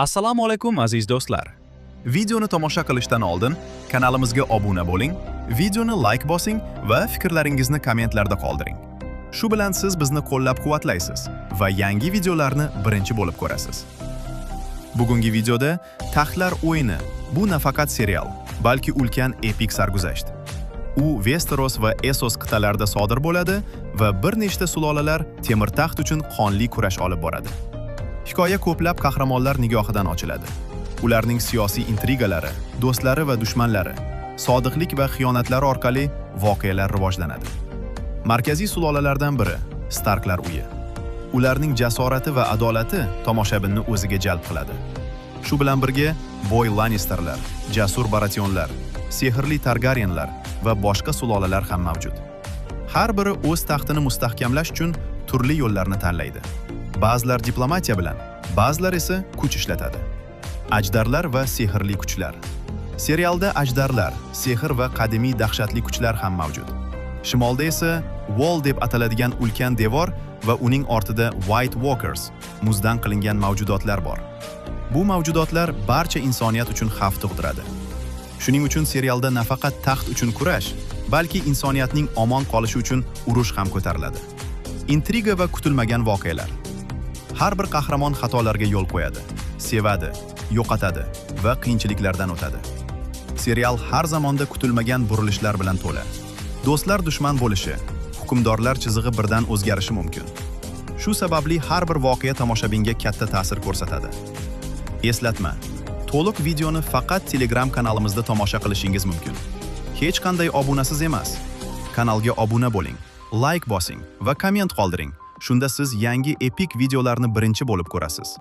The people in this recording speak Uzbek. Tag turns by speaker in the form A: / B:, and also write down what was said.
A: Assalomu alaykum aziz do'stlar. Videoni tomosha qilishdan oldin kanalimizga obuna bo'ling, videoni like bosing va fikrlaringizni kommentlarda qoldiring. Shu bilan siz bizni qo'llab-quvvatlaysiz va yangi videolarni birinchi bo'lib ko'rasiz. Bugungi videoda Taxtlar o'yini bu nafaqat serial, balki ulkan epik sarguzasht. U Westeros va Essos qit'alarida sodir bo'ladi va bir nechta sulolalar temir taxt uchun qonli kurash olib boradi. Hikoya ko'plab qahramonlar nigohidan ochiladi. Ularning siyosiy intrigalari, do'stlari va dushmanlari, sodiqlik va xiyonatlari orqali voqealar rivojlanadi. Markaziy sulolalardan biri Starklar uyi. Ularning jasorati va adolati tomoshabinni o'ziga jalb qiladi. Shu bilan birga Boy Lannisterlar, jasur Baratyonlar, sehrli Targaryenlar va boshqa sulolalar ham mavjud. Har biri o'z taxtini mustahkamlash uchun turli yo'llarni tanlaydi. Ba'zilar diplomatiya bilan, ba'zilar esa kuch ishlatadi. Ajdarlar va sehrli kuchlar. Serialda ajdarlar, sehr va qadimiy dahshatli kuchlar ham mavjud. Shimolda esa Wall deb ataladigan ulkan devor va uning ortida White Walkers, muzdan qilingan mavjudotlar bor. Bu mavjudotlar barcha insoniyat uchun xavf tug'diradi. Shuning uchun serialda nafaqat taxt uchun kurash, balki insoniyatning omon qolishi uchun urush ham ko'tariladi. Intriga va kutilmagan voqealar. Har bir qahramon xatolarga yo'l qo'yadi, sevadi, yo'qotadi va qiyinchiliklardan o'tadi. Serial har zamonda kutilmagan burilishlar bilan to'la. Do'stlar dushman bo'lishi, hukmdorlar chizig'i birdan o'zgarishi mumkin. Shu sababli har bir voqea tomoshabinga katta ta'sir ko'rsatadi. Eslatma: to'liq videoni faqat Telegram kanalimizda tomosha qilishingiz mumkin. Hech qanday obunasiz emas. Kanalga obuna bo'ling, like bosing va komment qoldiring. Shunda siz yangi epik videolarni birinchi bo'lib ko'rasiz.